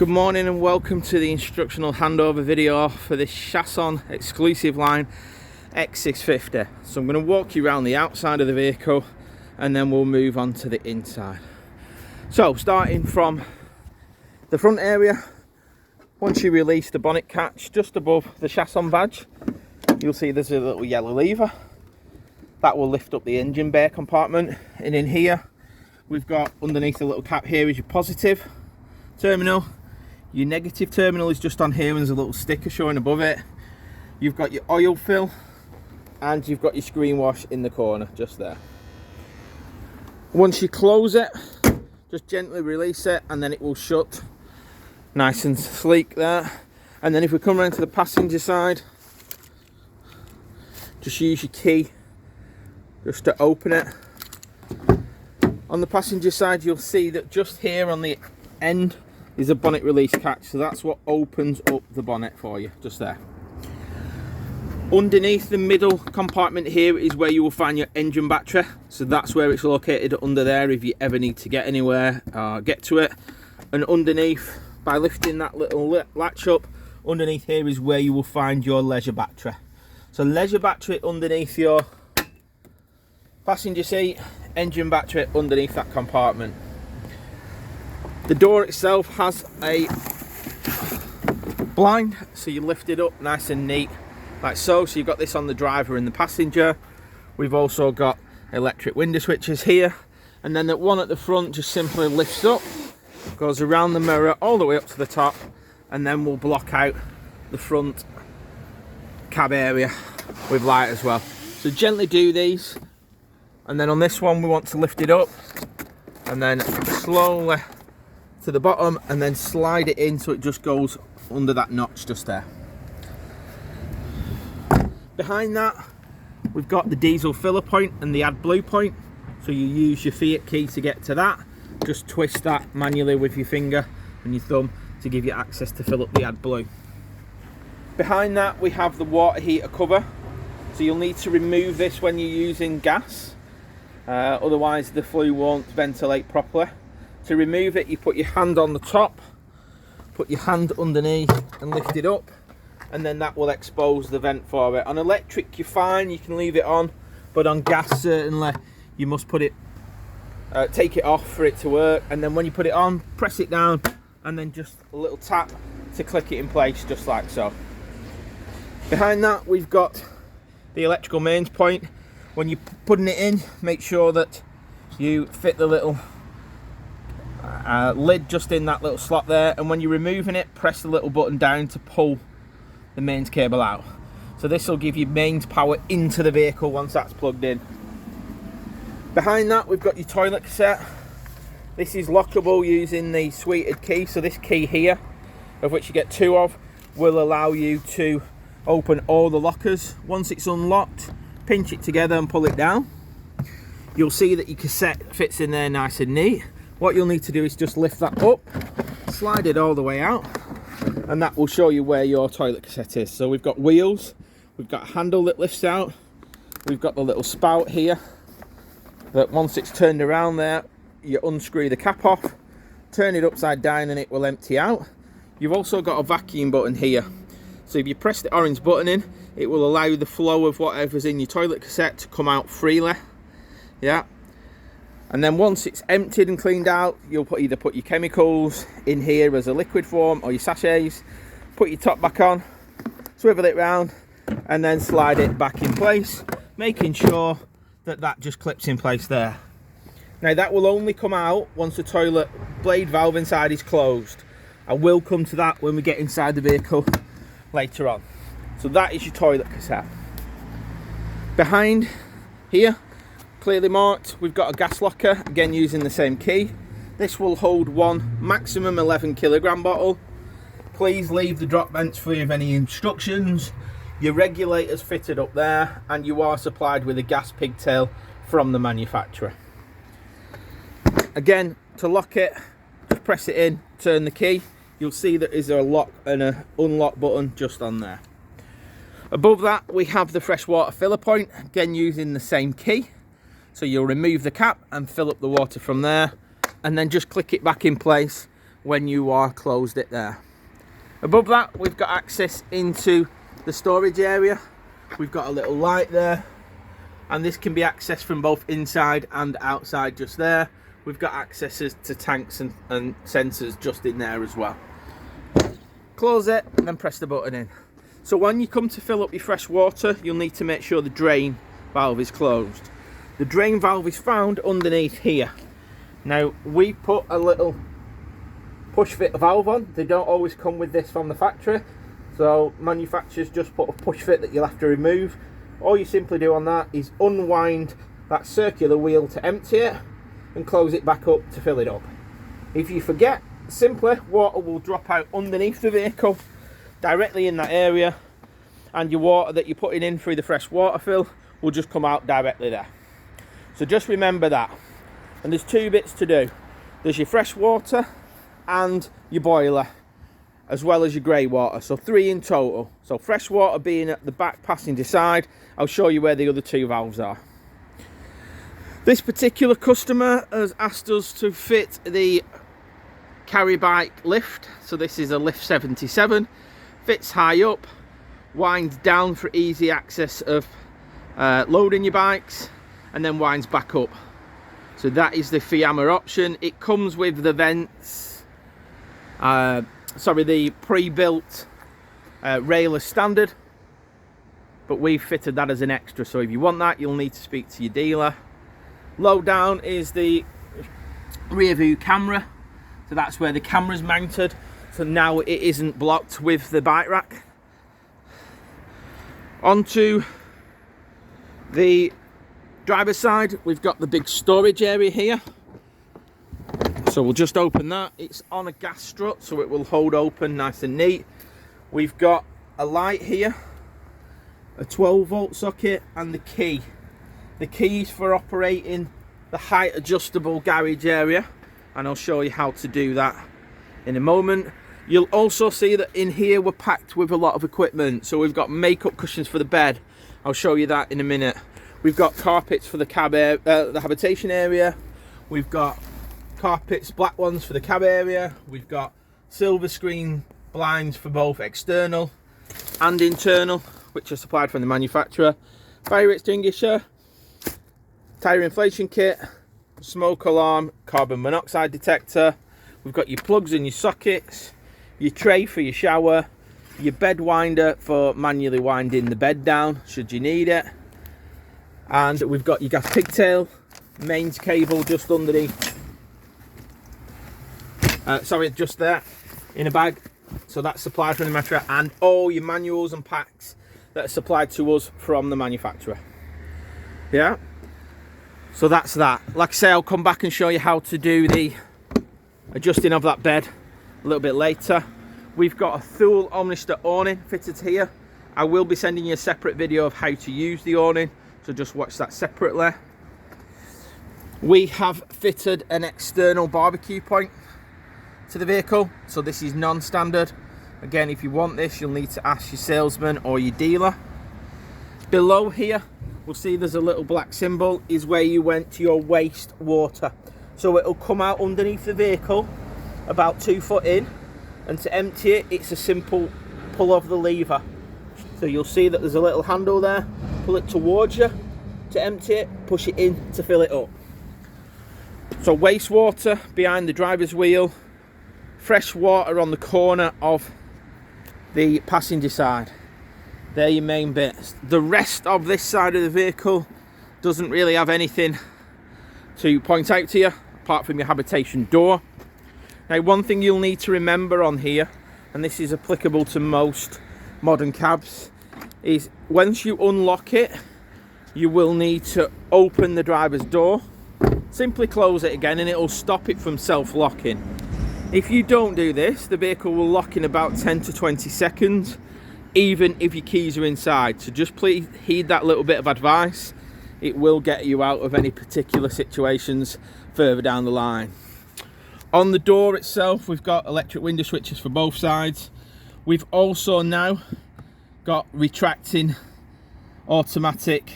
Good morning and welcome to the instructional handover video for this Chausson exclusive line X650. So I'm going to walk you around the outside of the vehicle and then we'll move on to the inside. So starting from the front area, once you release the bonnet catch just above the Chausson badge, you'll see there's a little yellow lever that will lift up the engine bay compartment, and in here we've got underneath the little cap here is your positive terminal. Your negative terminal is just on here and there's a little sticker showing above it. You've got your oil fill and you've got your screen wash in the corner just there. Once you close it, just gently release it and then it will shut nice and sleek there. And then if we come around to the passenger side, just use your key just to open it. On the passenger side you'll see that just here on the end is a bonnet release catch, so that's what opens up the bonnet for you, just there. Underneath the middle compartment here is where you will find your engine battery, so that's where it's located under there if you ever need to get anywhere, get to it. And underneath, by lifting that little latch up, underneath here is where you will find your leisure battery. So leisure battery underneath your passenger seat, engine battery underneath that compartment. The door itself has a blind, so you lift it up nice and neat like so. So you've got this on the driver and the passenger. We've also got electric window switches here, and then that one at the front just simply lifts up, goes around the mirror all the way up to the top, and then we'll block out the front cab area with light as well. So gently do these, and then on this one we want to lift it up and then slowly to the bottom and then slide it in so it just goes under that notch just there. Behind that we've got the diesel filler point and the AdBlue point, so you use your Fiat key to get to that. Just twist that manually with your finger and your thumb to give you access to fill up the AdBlue. Behind that we have the water heater cover, so you'll need to remove this when you're using gas, otherwise the flue won't ventilate properly. To remove it, you put your hand on the top, put your hand underneath and lift it up, and then that will expose the vent for it. On electric you're fine, you can leave it on, but on gas certainly you must put it, take it off for it to work. And then when you put it on, press it down and then just a little tap to click it in place just like so. Behind that we've got the electrical mains point. When you're putting it in, make sure that you fit the little lid just in that little slot there, and when you're removing it, press the little button down to pull the mains cable out. So this will give you mains power into the vehicle once that's plugged in. Behind that we've got your toilet cassette. This is lockable using the suited key, so this key here, of which you get two of, will allow you to open all the lockers. Once it's unlocked, pinch it together and pull it down. You'll see that your cassette fits in there nice and neat. What you'll need to do is just lift that up, slide it all the way out, and that will show you where your toilet cassette is. So we've got wheels, we've got a handle that lifts out, we've got the little spout here that once it's turned around there, you unscrew the cap off, turn it upside down and it will empty out. You've also got a vacuum button here. So if you press the orange button in, it will allow the flow of whatever's in your toilet cassette to come out freely. Yeah. And then once it's emptied and cleaned out, you'll either put your chemicals in here as a liquid form or your sachets, put your top back on, swivel it round and then slide it back in place, making sure that that just clips in place there. Now that will only come out once the toilet blade valve inside is closed. I will come to that when we get inside the vehicle later on. So that is your toilet cassette. Behind here, clearly marked, we've got a gas locker, again using the same key. This will hold one maximum 11 kilogram bottle. Please leave the drop vents free of any instructions. Your regulator's fitted up there and you are supplied with a gas pigtail from the manufacturer. Again, to lock it, just press it in, turn the key. You'll see that is a lock and an unlock button just on there. Above that we have the freshwater filler point, again using the same key. So you'll remove the cap and fill up the water from there, and then just click it back in place when you are closed it there. Above that, we've got access into the storage area. We've got a little light there, and this can be accessed from both inside and outside just there. We've got accesses to tanks and sensors just in there as well. Close it and then press the button in. So when you come to fill up your fresh water, you'll need to make sure the drain valve is closed. The drain valve is found underneath here. Now, we put a little push fit valve on. They don't always come with this from the factory, so manufacturers just put a push fit that you'll have to remove. All you simply do on that is unwind that circular wheel to empty it and close it back up to fill it up. If you forget, simply water will drop out underneath the vehicle directly in that area, and your water that you're putting in through the fresh water fill will just come out directly there. So just remember that. And there's two bits to do. There's your fresh water and your boiler, as well as your grey water, so 3 in total. So fresh water being at the back passenger side. I'll show you where the other 2 valves are. This particular customer has asked us to fit the carry bike lift. So this is a lift 77, fits high up, winds down for easy access of loading your bikes, and then winds back up. So that is the Hymer option. It comes with the vents, the pre-built rail as standard, but we've fitted that as an extra. So if you want that, you'll need to speak to your dealer. Low down is the rear view camera. So that's where the camera's mounted. So now it isn't blocked with the bike rack. Onto the driver's side, we've got the big storage area here. So we'll just open that. It's on a gas strut, so it will hold open nice and neat. We've got a light here, a 12-volt socket, and the key. The keys for operating the height adjustable garage area, and I'll show you how to do that in a moment. You'll also see that in here we're packed with a lot of equipment. So we've got makeup cushions for the bed. I'll show you that in a minute. We've got carpets for the cab the habitation area. We've got carpets, black ones for the cab area. We've got silver screen blinds for both external and internal, which are supplied from the manufacturer. Fire extinguisher, tyre inflation kit, smoke alarm, carbon monoxide detector. We've got your plugs and your sockets, your tray for your shower, your bed winder for manually winding the bed down should you need it, and we've got your gas pigtail, mains cable just underneath, just there in a bag. So that's supplied from the manufacturer, and all your manuals and packs that are supplied to us from the manufacturer. Yeah, so that's that. Like I say, I'll come back and show you how to do the adjusting of that bed a little bit later. We've got a Thule Omnister awning fitted here. I will be sending you a separate video of how to use the awning, so just watch that separately. We have fitted an external barbecue point to the vehicle, so this is non-standard. Again, if you want this, you'll need to ask your salesman or your dealer. Below here, we'll see there's a little black symbol, is where you went to your waste water. So it'll come out underneath the vehicle about 2 foot in, and to empty it, it's a simple pull of the lever. So you'll see that there's a little handle there. Pull it towards you to empty it, push it in to fill it up. So wastewater behind the driver's wheel, fresh water on the corner of the passenger side. They're your main bits. The rest of this side of the vehicle doesn't really have anything to point out to you apart from your habitation door. Now, one thing you'll need to remember on here, and this is applicable to most modern cabs, is once you unlock it, you will need to open the driver's door. Simply close it again and it will stop it from self-locking. If you don't do this, the vehicle will lock in about 10 to 20 seconds, even if your keys are inside. So just please heed that little bit of advice. It will get you out of any particular situations further down the line. On the door itself, we've got electric window switches for both sides. We've also now got retracting automatic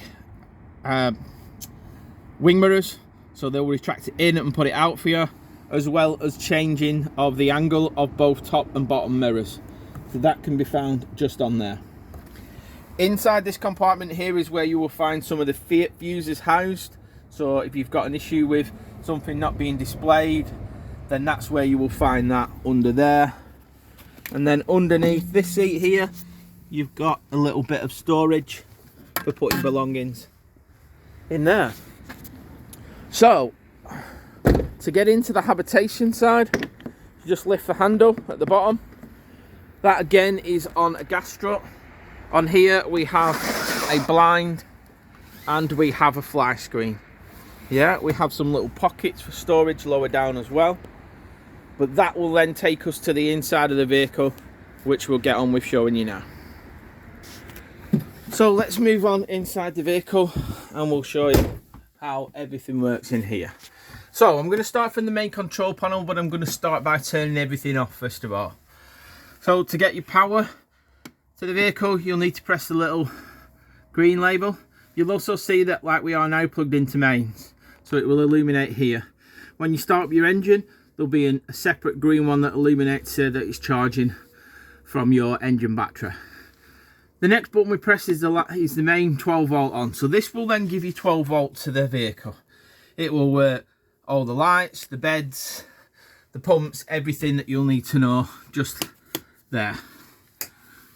wing mirrors, so they'll retract it in and put it out for you. as well as changing of the angle of both top and bottom mirrors. So that can be found just on there. Inside this compartment here is where you will find some of the fuses housed. So if you've got an issue with something not being displayed, then that's where you will find that, under there. And then underneath this seat here, you've got a little bit of storage for putting belongings in there. So to get into the habitation side, you just lift the handle at the bottom. That again is on a gas strut. On here we have a blind and we have a fly screen. Yeah, we have some little pockets for storage lower down as well. But that will then take us to the inside of the vehicle, which we'll get on with showing you now. So let's move on inside the vehicle and we'll show you how everything works in here. So I'm going to start from the main control panel, but I'm going to start by turning everything off first of all. So to get your power to the vehicle, you'll need to press the little green label. You'll also see that, like, we are now plugged into mains, so it will illuminate here. When you start up your engine, there'll be a separate green one that illuminates that it's charging from your engine battery. The next button we press is the main 12 volt on. So this will then give you 12 volt to the vehicle. It will work all the lights, the beds, the pumps, everything that you'll need to know just there.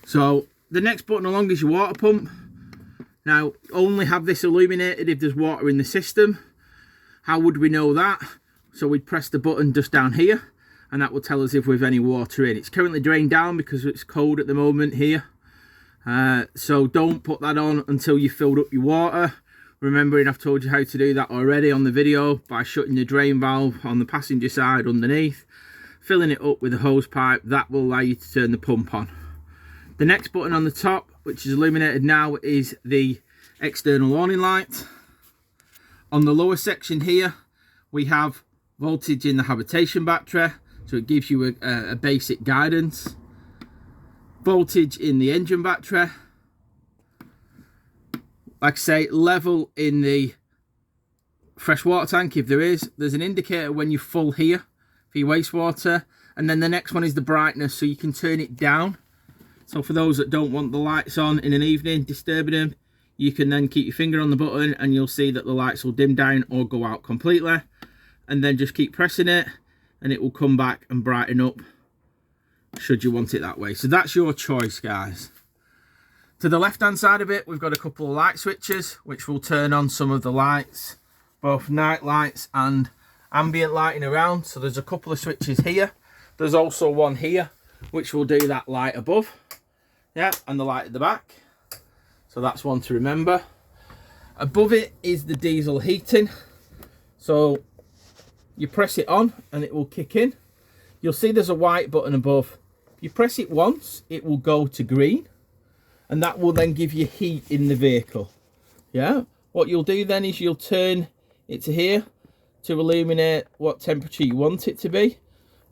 So the next button along is your water pump. Now, only have this illuminated if there's water in the system. How would we know that? So we'd press the button just down here, and that will tell us if we've any water in. It's currently drained down because it's cold at the moment here. So don't put that on until you've filled up your water. Remembering I've told you how to do that already on the video by shutting the drain valve on the passenger side underneath, filling it up with a hose pipe. That will allow you to turn the pump on. The next button on the top, which is illuminated now, is the external awning light. On the lower section here, we have voltage in the habitation battery, so it gives you a basic guidance. Voltage in the engine battery. Like I say, level in the freshwater tank if there is. There's an indicator when you're full here for your wastewater. And then the next one is the brightness, so you can turn it down. So for those that don't want the lights on in an evening, disturbing them, you can then keep your finger on the button and you'll see that the lights will dim down or go out completely. And then just keep pressing it and it will come back and brighten up should you want it that way. So that's your choice, guys. To the left hand side of it, we've got a couple of light switches which will turn on some of the lights, both night lights and ambient lighting around. So there's a couple of switches here. There's also one here which will do that light above, yeah, and the light at the back. So that's one to remember. Above it is the diesel heating. So you press it on and it will kick in. You'll see there's a white button above. If you press it once, it will go to green, and that will then give you heat in the vehicle. Yeah, what you'll do then is you'll turn it to here to illuminate what temperature you want it to be.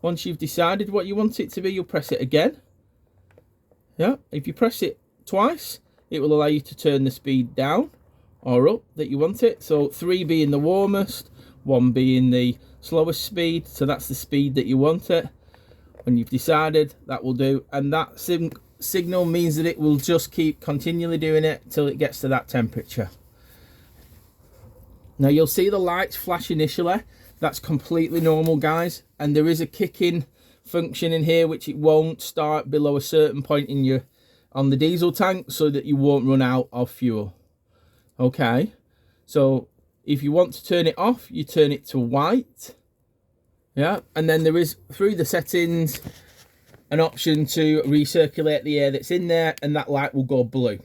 Once you've decided what you want it to be, you'll press it again. Yeah, if you press it twice, it will allow you to turn the speed down or up that you want it. So 3 being the warmest, 1 being the slowest speed. So that's the speed that you want it. When you've decided, that will do. And that signal means that it will just keep continually doing it till it gets to that temperature. Now you'll see the lights flash initially. That's completely normal, guys. And there is a kick-in function in here which it won't start below a certain point in on the diesel tank, so that you won't run out of fuel. Okay, so if you want to turn it off, you turn it to white. Yeah, and then there is, through the settings, an option to recirculate the air that's in there, and that light will go blue.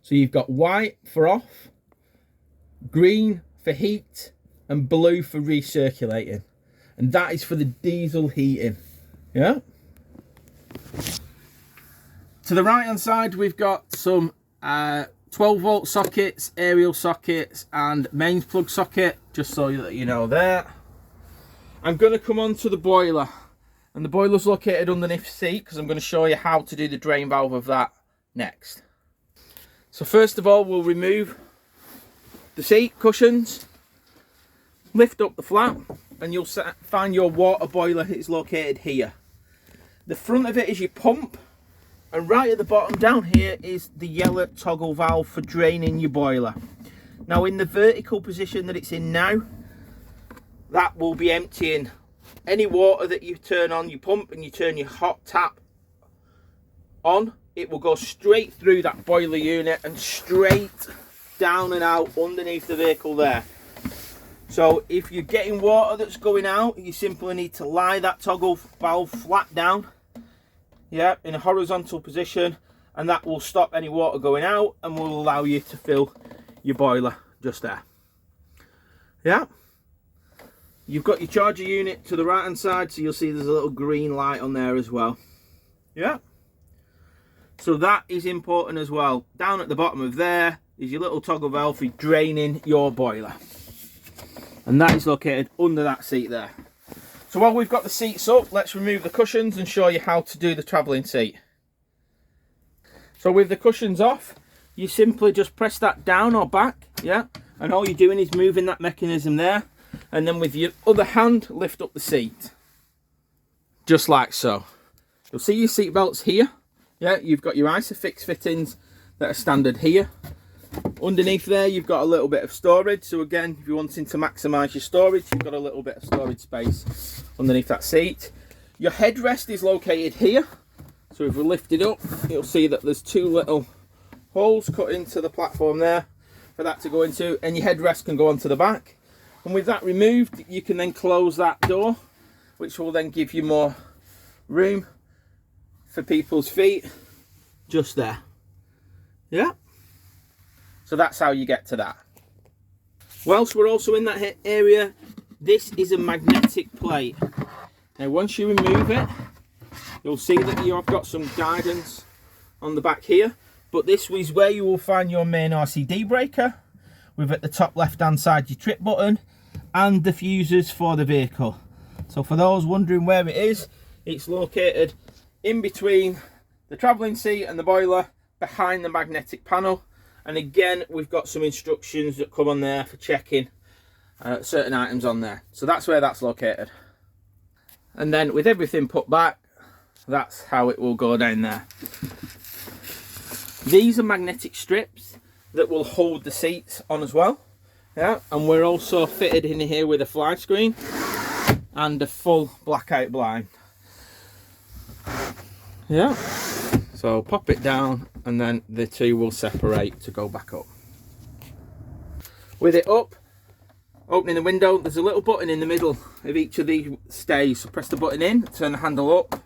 So you've got white for off, green for heat, and blue for recirculating. And that is for the diesel heating. Yeah. To the right hand side, we've got some 12 volt sockets, aerial sockets, and mains plug socket, just so that you know there. I'm going to come on to the boiler, and the boiler's located underneath the seat because I'm going to show you how to do the drain valve of that next. So first of all, we'll remove the seat cushions, lift up the flap, and you'll find your water boiler is located here. The front of it is your pump, and right at the bottom down here is the yellow toggle valve for draining your boiler. Now in the vertical position that it's in now, that will be emptying any water that you turn on your pump and you turn your hot tap on. It will go straight through that boiler unit and straight down and out underneath the vehicle there. So if you're getting water that's going out, you simply need to lie that toggle valve flat down, yeah, in a horizontal position, and that will stop any water going out and will allow you to fill your boiler just there. Yeah, you've got your charger unit to the right hand side, so you'll see there's a little green light on there as well. Yeah, so that is important as well. Down at the bottom of there is your little toggle valve for draining your boiler, and that is located under that seat there. So while we've got the seats up, let's remove the cushions and show you how to do the travelling seat. So with the cushions off, you simply just press that down or back, yeah, and all you're doing is moving that mechanism there, and then with your other hand lift up the seat, just like so. You'll see your seat belts here, yeah, you've got your ISOFIX fittings that are standard here. Underneath there you've got a little bit of storage, so again, if you're wanting to maximise your storage, you've got a little bit of storage space underneath that seat. Your headrest is located here, so if we lift it up, you'll see that there's two little holes cut into the platform there for that to go into, and your headrest can go onto the back. And with that removed, you can then close that door, which will then give you more room for people's feet just there. Yeah, so that's how you get to that. Whilst we're also in that area, this is a magnetic plate. Now once you remove it, you'll see that you have got some guidance on the back here, but this is where you will find your main RCD breaker, with at the top left hand side your trip button and the fuses for the vehicle. So for those wondering where it is, it's located in between the travelling seat and the boiler, behind the magnetic panel. And again, we've got some instructions that come on there for checking certain items on there. So that's where that's located. And then with everything put back, that's how it will go down there. These are magnetic strips that will hold the seats on as well. Yeah, and we're also fitted in here with a fly screen and a full blackout blind. Yeah, so pop it down and then the two will separate to go back up. With it up, opening the window, there's a little button in the middle of each of these stays. So press the button in, turn the handle up,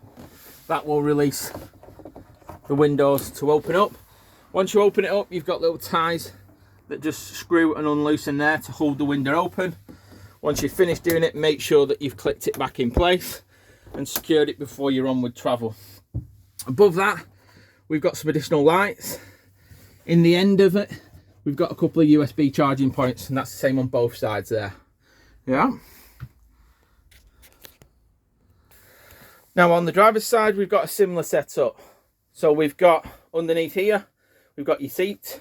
that will release the windows to open up. Once you open it up, you've got little ties that just screw and unloosen there to hold the window open. Once you've finished doing it, make sure that you've clicked it back in place and secured it before you're on with travel. Above that, we've got some additional lights. In the end of it, we've got a couple of USB charging points, and that's the same on both sides there. Yeah. Now on the driver's side, we've got a similar setup. So we've got underneath here, we've got your seat.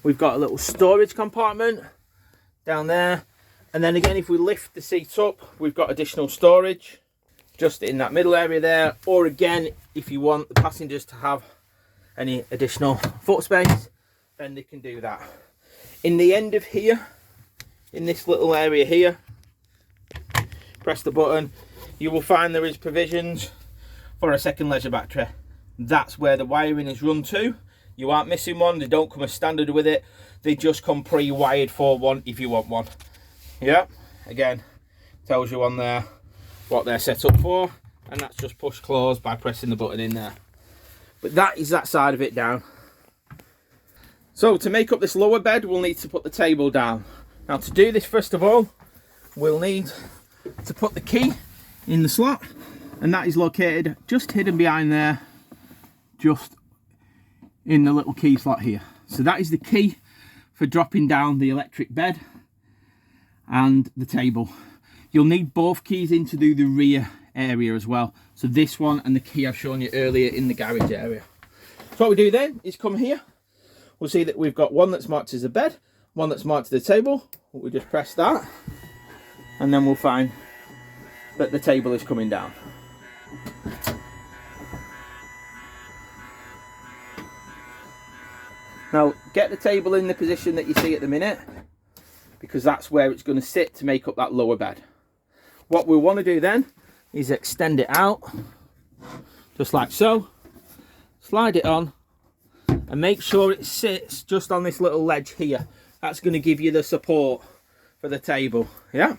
We've got a little storage compartment down there. And then again, if we lift the seat up, we've got additional storage just in that middle area there. Or again, if you want the passengers to have any additional foot space, then they can do that. In the end of here, in this little area here, press the button, you will find there is provisions for a second leisure battery. That's where the wiring is run to. You aren't missing one, they don't come as standard with it, they just come pre-wired for one if you want one. Yeah, again, tells you on there what they're set up for, and that's just push close by pressing the button in there. But that is that side of it down. So to make up this lower bed, we'll need to put the table down. Now to do this, first of all, we'll need to put the key in the slot, and that is located just hidden behind there, just in the little key slot here. So that is the key for dropping down the electric bed and the table. You'll need both keys in to do the rear area as well. So this one and the key I've shown you earlier in the garage area. So what we do then is come here. We'll see that we've got one that's marked as a bed, one that's marked to the table. We just press that, and then we'll find that the table is coming down. Now get the table in the position that you see at the minute, because that's where it's going to sit to make up that lower bed. What we want to do then is extend it out, just like so. Slide it on and make sure it sits just on this little ledge here. That's going to give you the support for the table, yeah?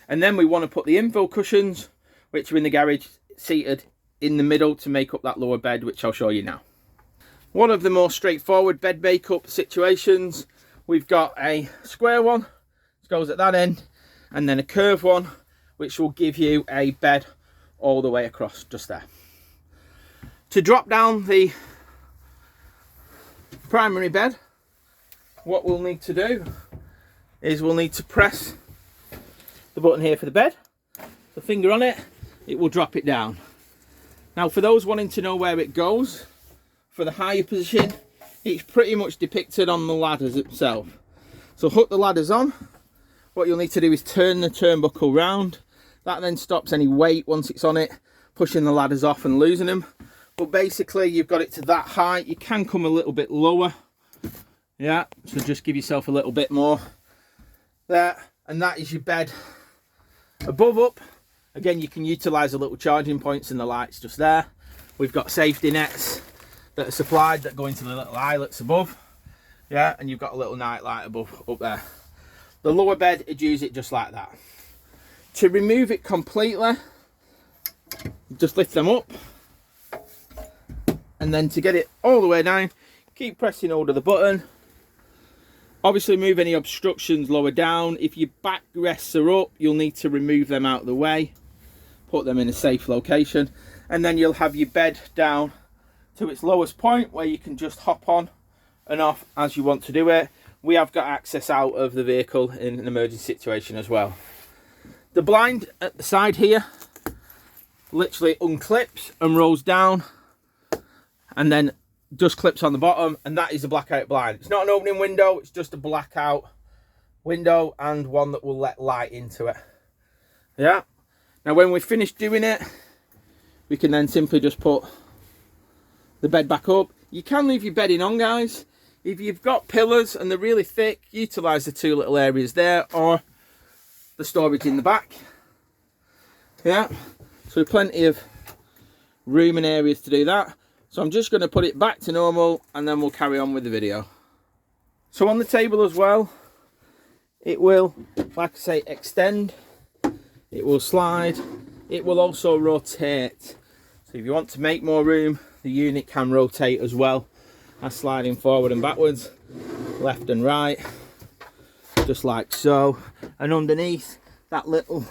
And then we want to put the infill cushions, which are in the garage, seated in the middle to make up that lower bed, which I'll show you now. One of the more straightforward bed makeup situations, we've got a square one, which goes at that end, and then a curved one, which will give you a bed all the way across, just there. To drop down the primary bed, what we'll need to do is we'll need to press the button here for the bed. The finger on it, it will drop it down. Now for those wanting to know where it goes, for the higher position, it's pretty much depicted on the ladders itself. So hook the ladders on. What you'll need to do is turn the turnbuckle round. That then stops any weight once it's on it, pushing the ladders off and losing them. But basically you've got it to that height. You can come a little bit lower, yeah, so just give yourself a little bit more there, and that is your bed. Above up, again, you can utilize the little charging points and the lights just there. We've got safety nets that are supplied that go into the little eyelets above, yeah, and you've got a little night light above up there. The lower bed, you'd use it just like that. To remove it completely, just lift them up, and then to get it all the way down, keep pressing hold of the button. Obviously move any obstructions lower down. If your back rests are up, you'll need to remove them out of the way, put them in a safe location, and then you'll have your bed down to its lowest point where you can just hop on and off as you want to do it. We have got access out of the vehicle in an emergency situation as well. The blind at the side here literally unclips and rolls down, and then just clips on the bottom, and that is a blackout blind. It's not an opening window, it's just a blackout window, and one that will let light into it. Yeah. Now when we've finished doing it, we can then simply just put the bed back up. You can leave your bedding on, guys. If you've got pillars and they're really thick, utilize the two little areas there, or the storage in the back. Yeah, so plenty of room and areas to do that. So I'm just going to put it back to normal, and then we'll carry on with the video. So on the table as well, it will, like I say, extend, it will slide, it will also rotate. So if you want to make more room, the unit can rotate as well as sliding forward and backwards, left and right, just like so. And underneath, that little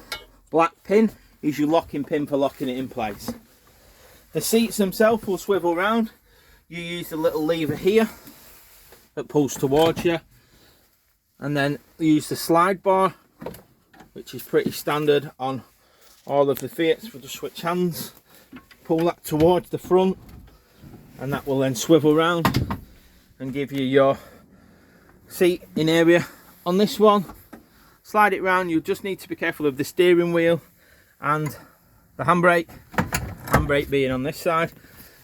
black pin is your locking pin for locking it in place. The seats themselves will swivel round. You use the little lever here that pulls towards you, and then use the slide bar, which is pretty standard on all of the Fiats. We'll just switch hands, pull that towards the front, and that will then swivel round and give you your seat in area. On this one, slide it round, you'll just need to be careful of the steering wheel and the handbrake being on this side,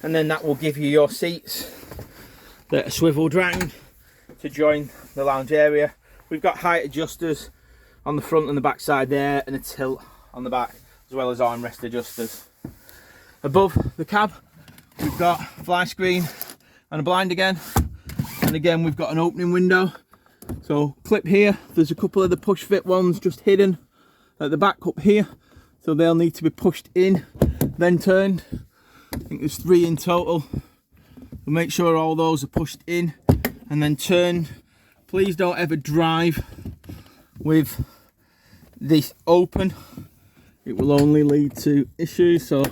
and then that will give you your seats that are swiveled round to join the lounge area. We've got height adjusters on the front and the back side there, and a tilt on the back, as well as armrest adjusters. Above the cab, we've got a fly screen and a blind again, and again we've got an opening window. So clip here, there's a couple of the push fit ones just hidden at the back up here, so they'll need to be pushed in, then turned. I think there's 3 in total. We'll make sure all those are pushed in and then turned. Please don't ever drive with this open, it will only lead to issues. So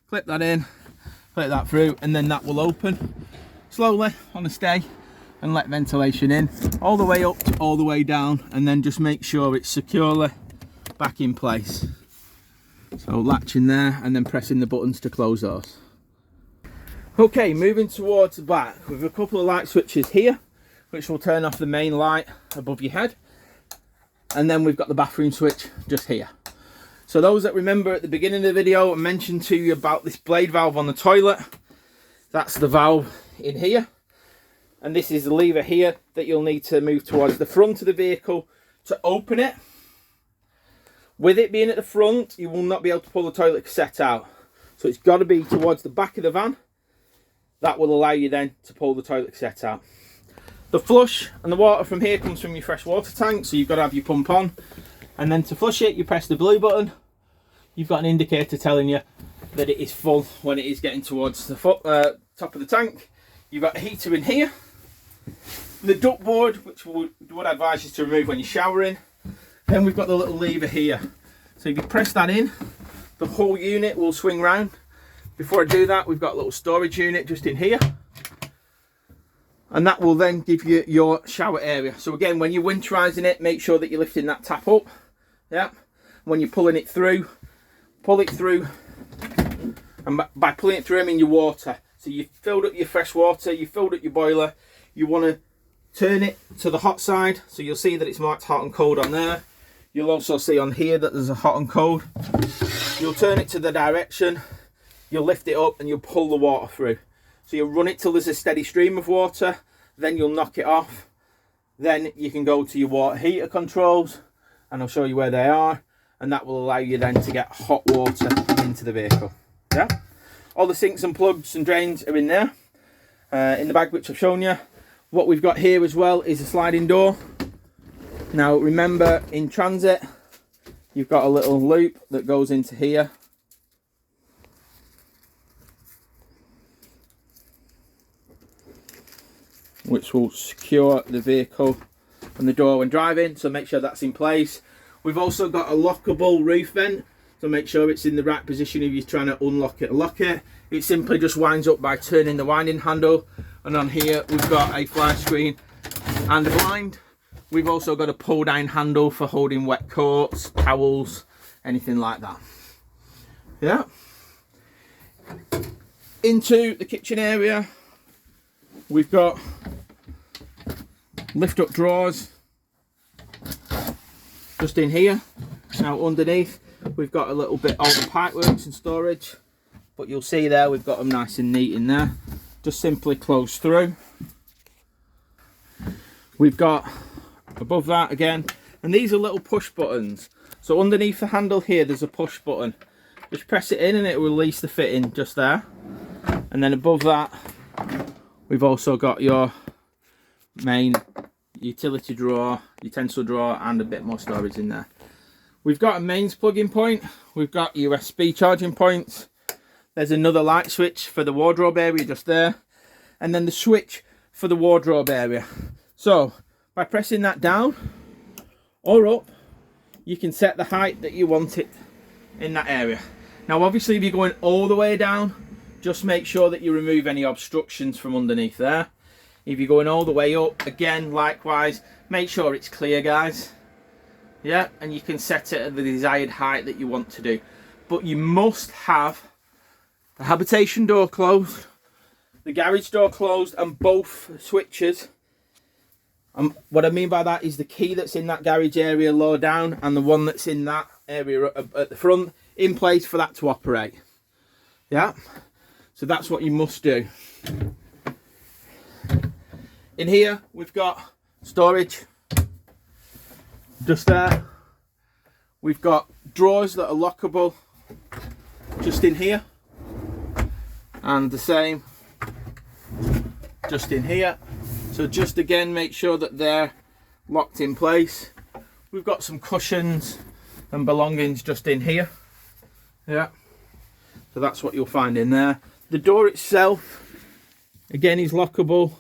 clip that in, clip that through, and then that will open slowly on a stay and let ventilation in all the way up to all the way down, and then just make sure it's securely back in place. So latch in there and then pressing the buttons to close those. Okay, moving towards the back with a couple of light switches here, which will turn off the main light above your head, and then we've got the bathroom switch just here. So those that remember at the beginning of the video, I mentioned to you about this blade valve on the toilet. That's the valve in here. And this is the lever here that you'll need to move towards the front of the vehicle to open it. With it being at the front, you will not be able to pull the toilet cassette out. So it's got to be towards the back of the van. That will allow you then to pull the toilet cassette out. The flush and the water from here comes from your freshwater tank, so you've got to have your pump on. And then to flush it, you press the blue button. You've got an indicator telling you that it is full when it is getting towards the top of the tank. You've got a heater in here. The duct board, which would advise you to remove when you're showering. Then we've got the little lever here. So if you press that in, the whole unit will swing round. Before I do that, we've got a little storage unit just in here. And that will then give you your shower area. So again, when you're winterizing it, make sure that you're lifting that tap up. Yeah. When you're pulling it through, pull it through. And by pulling it through, I mean your water. So you've filled up your fresh water, you've filled up your boiler. You want to turn it to the hot side. So you'll see that it's marked hot and cold on there. You'll also see on here that there's a hot and cold. You'll turn it to the direction. You'll lift it up and you'll pull the water through. So you'll run it till there's a steady stream of water. Then you'll knock it off. Then you can go to your water heater controls. And I'll show you where they are. And that will allow you then to get hot water into the vehicle. Yeah. All the sinks and plugs and drains are in there. In the bag which I've shown you. What we've got here as well is a sliding door. Now remember, in transit, you've got a little loop that goes into here. Which will secure the vehicle and the door when driving, so make sure that's in place. We've also got a lockable roof vent, so make sure it's in the right position if you're trying to unlock it or lock it. It simply just winds up by turning the winding handle, and on here we've got a fly screen and a blind. We've also got a pull down handle for holding wet coats, towels, anything like that. Yeah. Into the kitchen area, we've got lift up drawers just in here. Now underneath we've got a little bit of pipeworks and storage, but you'll see there we've got them nice and neat in there. Just simply close through. We've got above that again, and these are little push buttons. So underneath the handle here there's a push button. Just press it in and it will release the fitting just there. And then above that we've also got your main utility drawer, utensil drawer, and a bit more storage in there. We've got a mains plug-in point. We've got USB charging points. There's another light switch for the wardrobe area just there. And then the switch for the wardrobe area. So by pressing that down or up, you can set the height that you want it in that area. Now obviously if you're going all the way down, just make sure that you remove any obstructions from underneath there. If you're going all the way up, again likewise, make sure it's clear, guys. Yeah, and you can set it at the desired height that you want to do. But you must have the habitation door closed, the garage door closed, and both switches. What I mean by that is the key that's in that garage area lower down and the one that's in that area at the front in place for that to operate. Yeah, so that's what you must do. In here we've got storage just there. We've got drawers that are lockable just in here, and the same just in here. So just again make sure that they're locked in place. We've got some cushions and belongings just in here. Yeah, so that's what you'll find in there. The door itself again is lockable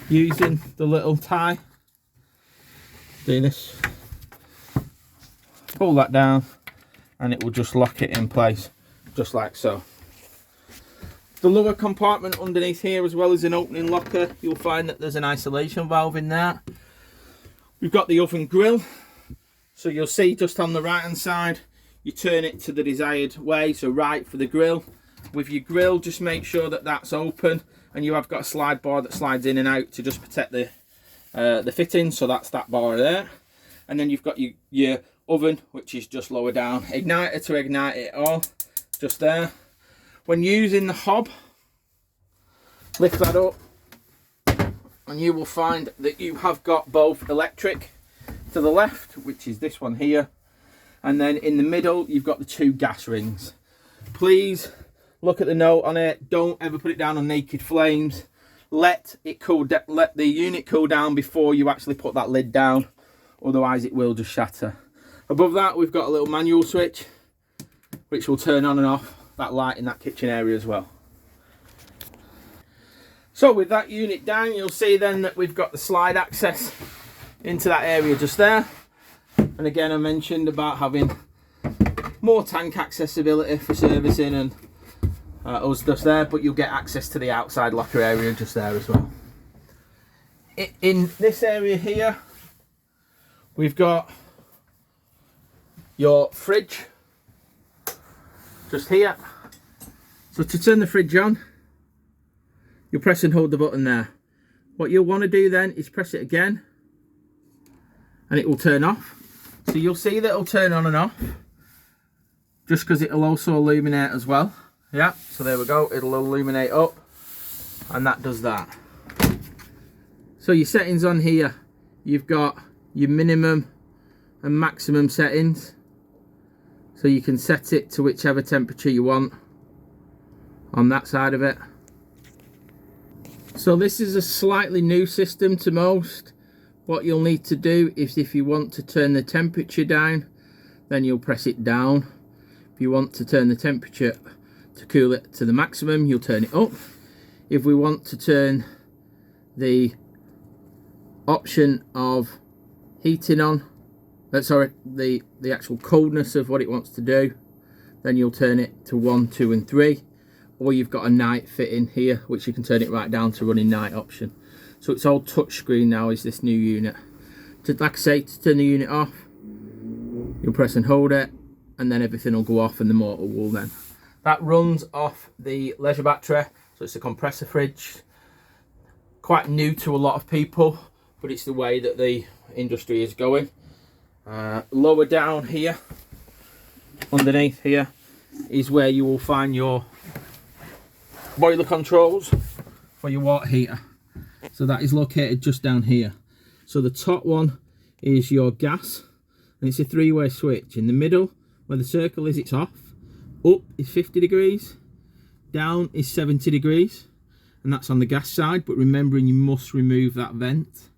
using the little tie. Do this, pull that down and it will just lock it in place just like so. The lower compartment underneath here, as well as an opening locker, you'll find that there's an isolation valve in there. We've got the oven grill, so you'll see just on the right hand side, you turn it to the desired way, so right for the grill. With your grill, just make sure that that's open, and you have got a slide bar that slides in and out to just protect the fitting, so that's that bar there. And then you've got your oven, which is just lower down. Igniter to ignite it all, just there. When using the hob, lift that up and you will find that you have got both electric to the left, which is this one here, and then in the middle you've got the 2 gas rings. Please look at the note on it. Don't ever put it down on naked flames. Let it cool, let the unit cool down before you actually put that lid down, otherwise it will just shatter. Above that we've got a little manual switch which will turn on and off that light in that kitchen area as well. So with that unit down, you'll see then that we've got the slide access into that area just there. And again, I mentioned about having more tank accessibility for servicing and other stuff there, but you'll get access to the outside locker area just there as well. In this area here, we've got your fridge just here. So to turn the fridge on, you'll press and hold the button there. What you'll want to do then is press it again and it will turn off. So you'll see that it'll turn on and off just because it'll also illuminate as well. Yeah, so there we go, it'll illuminate up and that does that. So your settings on here, you've got your minimum and maximum settings. So you can set it to whichever temperature you want on that side of it. So this is a slightly new system to most. What you'll need to do is, if you want to turn the temperature down, then you'll press it down. If you want to turn the temperature to cool it to the maximum, you'll turn it up. If we want to turn the option of heating on, the actual coldness of what it wants to do, then you'll turn it to 1, 2 and 3. Or you've got a night fitting here, which you can turn it right down to running night option. So it's all touchscreen now, is this new unit. Like I say, to turn the unit off, you'll press and hold it, and then everything will go off and the motor will then. That runs off the leisure battery, so it's a compressor fridge. Quite new to a lot of people, but it's the way that the industry is going. Lower down here, underneath here, is where you will find your boiler controls for your water heater. So that is located just down here. So the top one is your gas, and it's a 3-way switch. In the middle where the circle is, it's off. Up is 50 degrees, down is 70 degrees, and that's on the gas side, but remembering you must remove that vent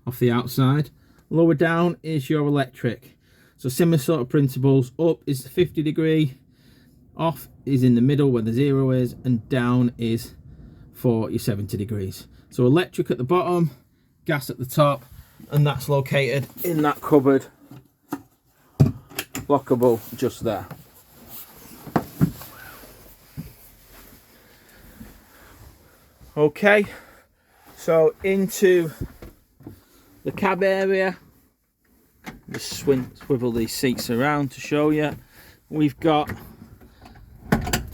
off the outside. Lower down is your electric. So similar sort of principles. Up is the 50 degree, off is in the middle where the 0 is, and down is for your 70 degrees. So electric at the bottom, gas at the top, and that's located in that cupboard, lockable just there. Okay, so into the cab area. Just swivel these seats around to show you. We've got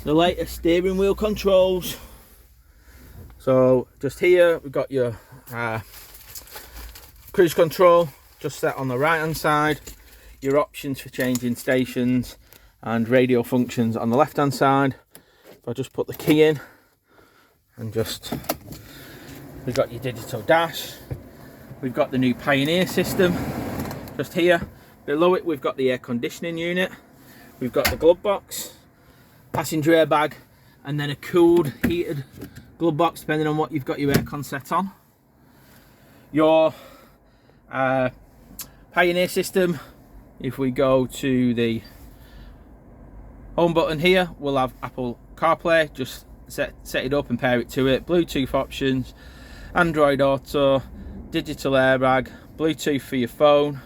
the latest steering wheel controls. So just here we've got your cruise control just set on the right hand side, your options for changing stations and radio functions on the left hand side. If I just put the key in and we've got your digital dash. We've got the new Pioneer system just here. Below it we've got the air conditioning unit, we've got the glove box, passenger airbag, and then a cooled heated glove box depending on what you've got your aircon set on. Your Pioneer system, if we go to the home button here, we'll have Apple CarPlay. Just set it up and pair it to it. Bluetooth options, Android Auto, digital airbag, Bluetooth for your phone,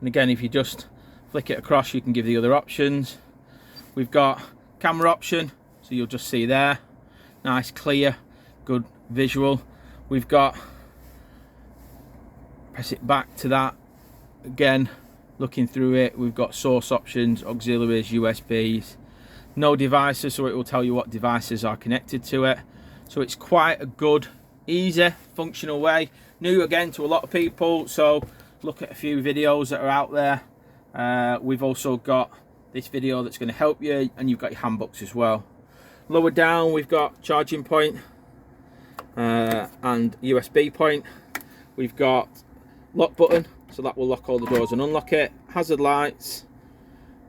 and again if you just flick it across you can give the other options. We've got camera option, so you'll just see there, nice clear good visual. We've got, press it back to that again, looking through it, we've got source options, auxiliaries, USBs, no devices, so it will tell you what devices are connected to it. So it's quite a good, easy, functional way. New again to a lot of people, so look at a few videos that are out there We've also got this video that's going to help you, and you've got your handbooks as well. Lower down we've got charging point and USB point. We've got lock button, so that will lock all the doors and unlock it. Hazard lights,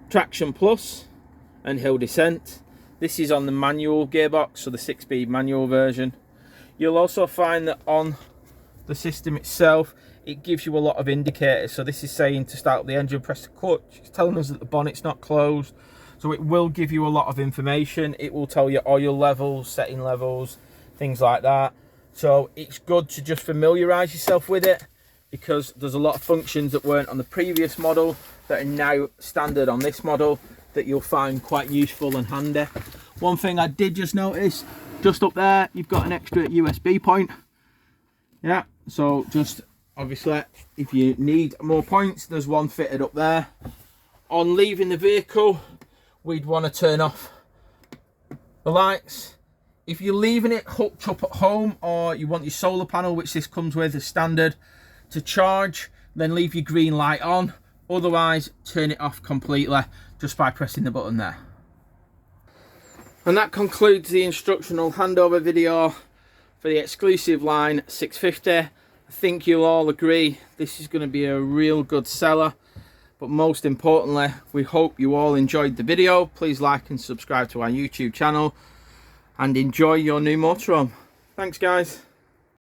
traction plus and hill descent. This is on the manual gearbox, so the 6-speed manual version. You'll also find that on the system itself, it gives you a lot of indicators. So this is saying to start up the engine, press the clutch. It's telling us that the bonnet's not closed. So it will give you a lot of information. It will tell you oil levels, setting levels, things like that. So it's good to just familiarise yourself with it, because there's a lot of functions that weren't on the previous model that are now standard on this model that you'll find quite useful and handy. One thing I did just notice, just up there, you've got an extra USB point. Yeah, so just obviously if you need more points, there's one fitted up there. On leaving the vehicle, we'd want to turn off the lights. If you're leaving it hooked up at home, or you want your solar panel, which this comes with as standard, to charge, then leave your green light on. Otherwise, turn it off completely just by pressing the button there. And that concludes the instructional handover video for the exclusive line 650. I think you'll all agree this is going to be a real good seller. But most importantly, we hope you all enjoyed the video. Please like and subscribe to our YouTube channel, and enjoy your new motorhome. Thanks guys.